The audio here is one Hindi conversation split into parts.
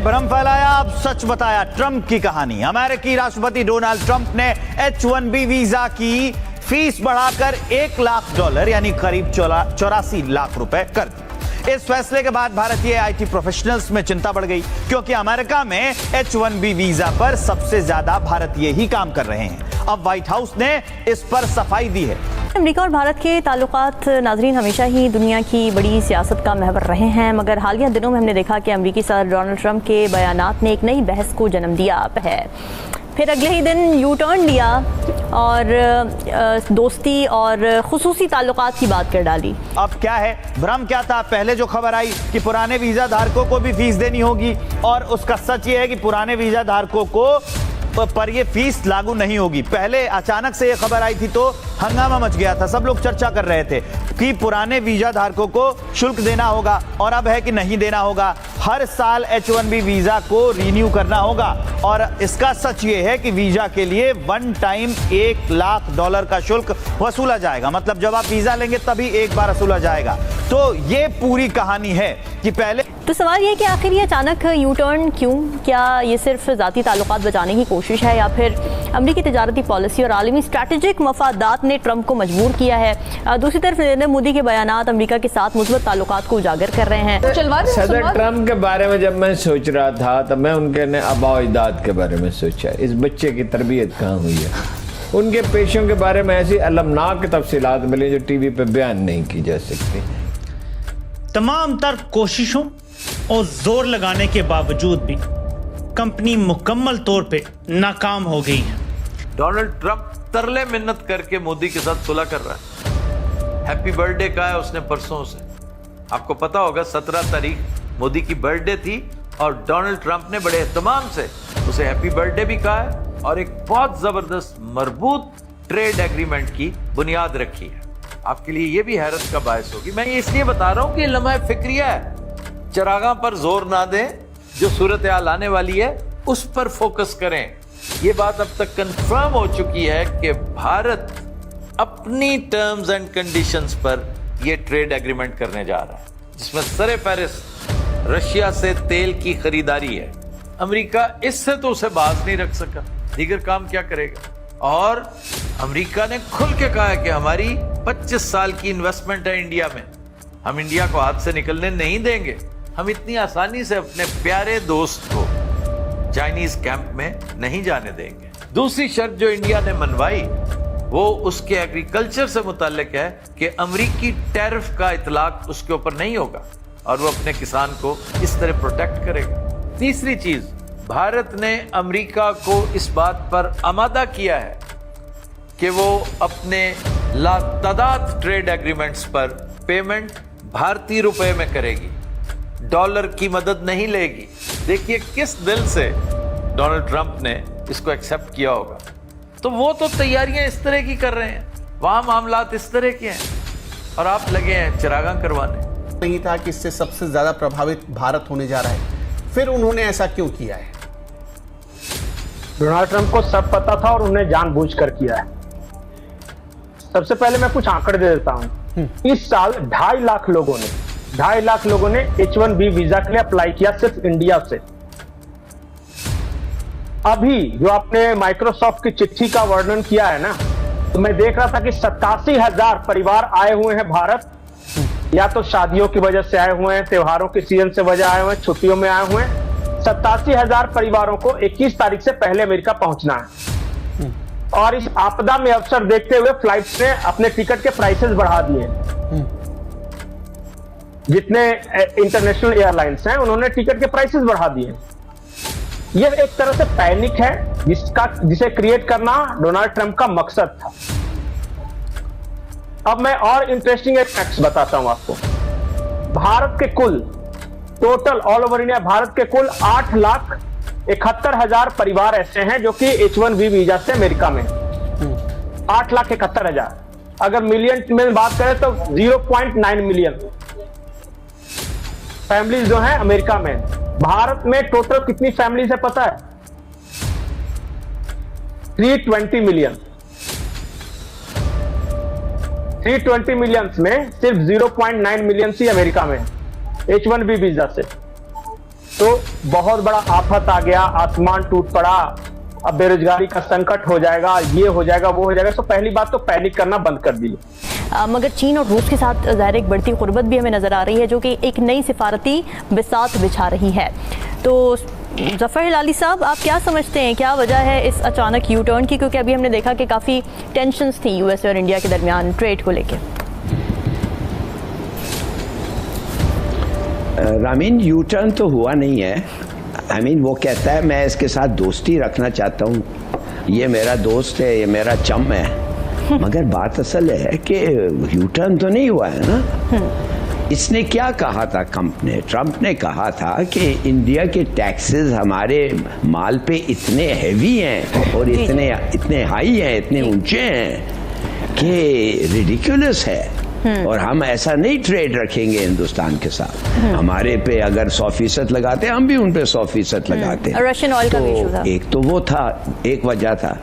भ्रम फैलाया, अब सच बताया। ट्रंप की कहानी। अमेरिकी राष्ट्रपति डोनाल्ड ट्रंप ने H-1B वीजा की फीस बढ़ाकर $1 लाख यानी करीब 84 लाख रुपए कर दी। इस फैसले के बाद भारतीय आईटी प्रोफेशनल्स में चिंता बढ़ गई, क्योंकि अमेरिका में H-1B वीजा पर सबसे ज्यादा भारतीय ही काम कर रहे हैं। अब व्हाइट हाउस ने इस पर सफाई दी है। अमेरिका और भारत के ताल्लुकात नाजरीन हमेशा ही दुनिया की बड़ी सियासत का महवर रहे हैं, मगर हालिया दिनों में हमने देखा कि अमेरिकी सदर डोनाल्ड ट्रंप के बयानात ने एक नई बहस को जन्म दिया है। फिर अगले ही दिन यू टर्न लिया और दोस्ती और खुसूसी ताल्लुकात की बात कर डाली। अब क्या है, भ्रम क्या था? पहले जो खबर आई कि पुराने वीजा धारकों को भी फीस देनी होगी, और उसका सच ये है कि पुराने वीजा धारकों को पर ये फीस लागू नहीं होगी। पहले अचानक से ये खबर आई थी तो हंगामा मच गया था, सब लोग चर्चा कर रहे थे कि पुराने वीजा धारकों को शुल्क देना होगा, और अब है कि नहीं देना होगा। हर साल H-1B वीजा को रिन्यू करना होगा, और इसका सच ये है कि वीजा के लिए वन टाइम $1 लाख का शुल्क वसूला जाएगा। मतलब जब आप वीजा लेंगे तभी एक बार वसूला जाएगा। तो ये पूरी कहानी है कि पहले तो सवाल ये है कि आखिर ये अचानक यू टर्न क्यों? क्या ये सिर्फ ज़ाती ताल्लुकात बचाने की कोशिश है, या फिर अमरीकी तिजारती पॉलिसी और आलमी स्ट्रैटेजिक मफादात ने ट्रंप को मजबूर किया है? दूसरी तरफ नरेंद्र मोदी के बयानात अमरीका के साथ मुस्बत ताल्लुकात को उजागर कर रहे हैं। सदर ट्रंप के बारे में जब मैं सोच रहा था तब मैं उनके आबा अजदाद के बारे में सोचा, इस बच्चे की तरबियत कहाँ हुई है। उनके पेशों के बारे में ऐसी अलमनाक तफसीलात मिली जो टीवी पे बयान नहीं की जा सकती। तमाम तर कोशिशों और जोर लगाने के बावजूद भी कंपनी मुकम्मल तौर पे नाकाम हो गई है। डोनाल्ड ट्रंप तरले मिन्नत करके मोदी के साथ सुलह कर रहा है। हैप्पी बर्थडे कहा है उसने परसों से। आपको पता होगा 17 तारीख मोदी की बर्थडे थी, और डोनाल्ड ट्रंप ने बड़े एहतमाम से उसे हैप्पी बर्थडे भी कहा है, और एक बहुत जबरदस्त मजबूत ट्रेड एग्रीमेंट की बुनियाद रखी है। आपके लिए ये भी हैरत का बायस होगी। मैं ये इसलिए बता रहा हूं कि लम्हा फिक्रिया है, चरागां पर जोर ना दें, जो सूरत हाल आने वाली है उस पर फोकस करें। ये बात अब तक कंफर्म हो चुकी है कि भारत अपनी टर्म्स एंड कंडीशंस पर यह ट्रेड एग्रीमेंट करने जा रहा है, जिसमें सरे फहरिस्त रशिया से तेल की खरीदारी है। अमेरिका इससे तो उसे बाज नहीं रख सका, दीगर काम क्या करेगा? और अमेरिका ने खुल के कहा है कि हमारी 25 साल की इन्वेस्टमेंट है इंडिया में, हम इंडिया को हाथ से निकलने नहीं देंगे। हम इतनी आसानी से अपने प्यारे दोस्त को चाइनीज कैंप में नहीं जाने देंगे। दूसरी शर्त जो इंडिया ने मनवाई वो उसके एग्रीकल्चर से मुताल्लिक है कि अमेरिकी टैरिफ का इतलाक उसके ऊपर नहीं होगा, और वो अपने किसान को इस तरह प्रोटेक्ट करेगा। तीसरी चीज, भारत ने अमेरिका को इस बात पर आमादा किया है कि वो अपने लातादाद ट्रेड एग्रीमेंट्स पर पेमेंट भारतीय रुपए में करेगी, डॉलर की मदद नहीं लेगी। देखिए किस दिल से डोनाल्ड ट्रंप ने इसको एक्सेप्ट किया होगा। तो वो तो तैयारियां इस तरह की कर रहे हैं, वहां मामलात इस तरह के हैं, और आप लगे हैं चिरागां करवाने। नहीं था कि इससे सबसे ज्यादा प्रभावित भारत होने जा रहा है, फिर उन्होंने ऐसा क्यों किया है? डोनाल्ड ट्रंप को सब पता था और उन्होंने जानबूझकर किया है। सबसे पहले मैं कुछ आंकड़े दे देता हूं। इस साल 2.5 लाख लोगों ने H-1B वीजा के लिए अप्लाई किया, सिर्फ इंडिया से। अभी जो आपने माइक्रोसॉफ्ट की चिट्ठी का वर्णन किया है ना, तो मैं देख रहा था कि 87,000 परिवार आए हुए हैं भारत, या तो शादियों की वजह से आए हुए हैं, त्योहारों के सीजन से वजह आए हुए हैं, छुट्टियों में आए हुए हैं। 87,000 परिवारों को 21 तारीख से पहले अमेरिका पहुंचना है, और इस आपदा में अवसर देखते हुए फ्लाइट्स ने अपने टिकट के प्राइसेस बढ़ा दिए। जितने इंटरनेशनल एयरलाइंस हैं उन्होंने टिकट के प्राइसेस बढ़ा दिए। यह एक तरह से पैनिक है जिसे क्रिएट करना डोनाल्ड ट्रंप का मकसद था। अब मैं और इंटरेस्टिंग एक फैक्ट्स बताता हूं आपको। भारत के कुल total all over India Bharat के कुल 8,71,000 परिवार ऐसे हैं जो कि H-1B वीजा से अमेरिका में। 8,71,000। अगर मिलियन में बात करें तो 0.9 मिलियन फैमिलीज जो हैं अमेरिका में। भारत में टोटल कितनी फैमिलीज है पता है? 320 मिलियन। 320 मिलियन में सिर्फ 0.9 मिलियन ही अमेरिका में H-1B वीजा से। तो बहुत बड़ा आफत आ गया, आसमान टूट पड़ा, अब बेरोजगारी का संकट हो जाएगा, ये हो जाएगा, वो हो जाएगा। तो पहली बात तो पैनिक करना बंद कर दिए। मगर चीन और रूस के साथ ज़ाहिर एक बढ़ती गुर्बत भी हमें नज़र आ रही है, जो कि एक नई सिफारती बिसात बिछा रही है। तो ज़फ़र हिलाली साहब, आप क्या समझते हैं, क्या वजह है इस अचानक यू टर्न की? क्योंकि अभी हमने देखा कि काफ़ी टेंशन्स थी यूएसए और इंडिया के दरमियान ट्रेड को लेकर। रामीन, यू टर्न तो हुआ नहीं है। I mean, वो कहता है मैं इसके साथ दोस्ती रखना चाहता हूँ, ये मेरा दोस्त है, ये मेरा चम है। मगर बात असल है कि यू टर्न तो नहीं हुआ है ना। इसने क्या कहा था, ट्रम्प ने कहा था कि इंडिया के टैक्सेस हमारे माल पे इतने हैवी हैं और इतने हाई हैं, इतने ऊंचे हैं कि रिडिकुलस है और हम ऐसा नहीं ट्रेड रखेंगे हिंदुस्तान के साथ। हमारे पे अगर 100% लगाते हम भी उन पे 100% लगाते। रशियन ऑयल का भी इशू था। एक तो वो था, एक वजह था।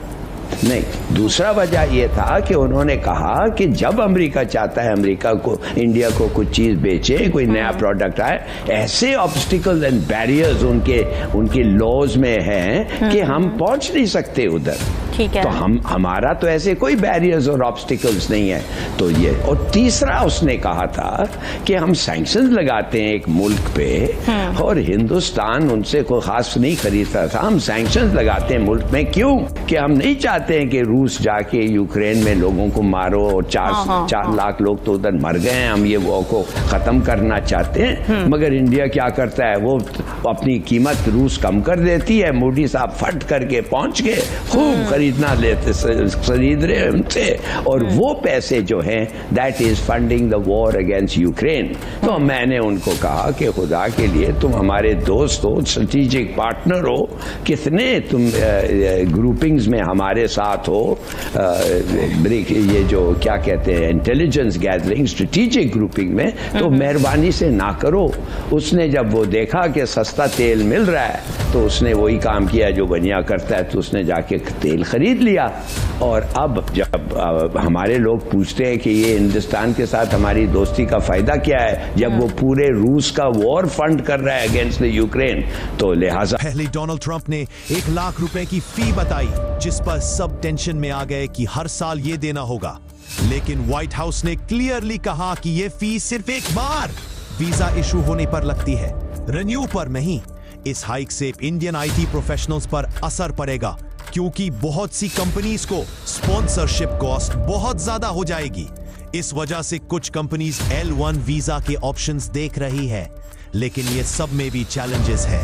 नहीं, दूसरा वजह ये था कि उन्होंने कहा कि जब अमेरिका चाहता है अमेरिका को इंडिया को कुछ चीज बेचे, कोई नया प्रोडक्ट आए, ऐसे ऑब्स्टिकल्स एंड बैरियर्स उनके लॉज में हैं कि हम पहुंच नहीं सकते उधर। ठीक है। तो हमारा तो ऐसे कोई बैरियर्स और ऑब्स्टिकल्स नहीं है। तो ये, और तीसरा उसने कहा था कि हम सैंक्शंस लगाते हैं एक मुल्क पे और हिंदुस्तान उनसे कोई खास नहीं खरीदता था, हम सैंक्शंस लगाते हैं मुल्क में। क्यों? कि हम नहीं चाहते हैं कि रूस जाके यूक्रेन में लोगों को मारो और 4 लाख लोग तो उधर मर गए हैं, हम ये वो को खत्म करना चाहते हैं। मगर इंडिया क्या करता है, वो अपनी कीमत रूस कम कर देती है। मोदी साहब फट करके पहुंच गए, खूब खरीदना लेते, खरीद रहे उनसे, और वो पैसे जो हैं that is funding the war against Ukraine. तो मैंने उनको कहा कि खुदा के लिए तुम हमारे दोस्त हो, स्ट्रेटेजिक पार्टनर हो, कितने तुम ग्रुपिंग्स में हमारे साथ हो, ये जो क्या कहते हैं इंटेलिजेंस गैदरिंग, स्ट्रेटेजिक ग्रुपिंग में, तो मेहरबानी से ना करो। उसने जब वो देखा कि सस्ता तेल मिल रहा है तो उसने वही काम किया जो बनिया करता है, तो उसने जाके तेल खरीद लिया। और अब जब हमारे लोग पूछते हैं कि ये हिंदुस्तान के साथ हमारी दोस्ती का फायदा क्या है, जब वो पूरे रूस का वॉर फंड कर रहा है अगेंस्ट द यूक्रेन, तो लिहाजा पहले डोनाल्ड ट्रंप ने 1 लाख रुपए की फी बताई, जिस पर सब टेंशन में आ गए कि हर साल ये देना होगा। लेकिन व्हाइट हाउस ने क्लियरली कहा कि ये फी सिर्फ एक बार वीजा इशू होने पर लगती है, रिन्यू पर नहीं। इस हाइक से इंडियन आईटी प्रोफेशनल्स पर असर पड़ेगा, क्योंकि बहुत सी कंपनीज को स्पॉन्सरशिप कॉस्ट बहुत ज्यादा हो जाएगी। इस वजह से कुछ कंपनीज L1 वीजा के ऑप्शंस देख रही है, लेकिन ये सब में भी चैलेंजेस है।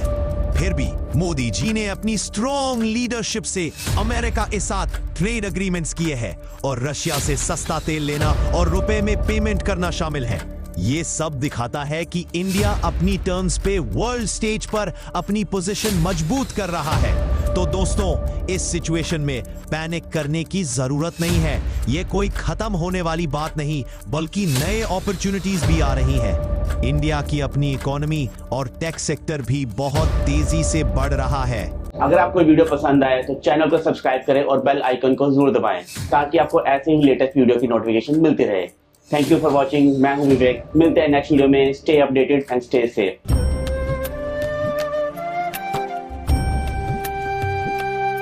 फिर भी मोदी जी ने अपनी स्ट्रॉन्ग लीडरशिप से अमेरिका के साथ ट्रेड एग्रीमेंट्स किए हैं और रशिया से सस्ता तेल लेना और रुपए में पेमेंट करना शामिल है। ये सब दिखाता है कि इंडिया अपनी टर्म्स पे वर्ल्ड स्टेज पर अपनी पोजीशन मजबूत कर रहा है। तो दोस्तों, इस सिचुएशन में पैनिक करने की जरूरत नहीं है। ये कोई खत्म होने वाली बात नहीं, बल्कि नए अपॉर्चुनिटीज भी आ रही हैं। इंडिया की अपनी इकोनॉमी और टेक सेक्टर भी बहुत तेजी से बढ़ रहा है। अगर आपको वीडियो पसंद आए तो चैनल को सब्सक्राइब करें और बेल आइकन को जरूर दबाएं, ताकि आपको ऐसे ही लेटेस्ट वीडियो की नोटिफिकेशन मिलती रहे। Thank you for watching. मैं हूं विवेक, मिलते हैं नेक्स्ट वीडियो में। Stay updated and stay safe.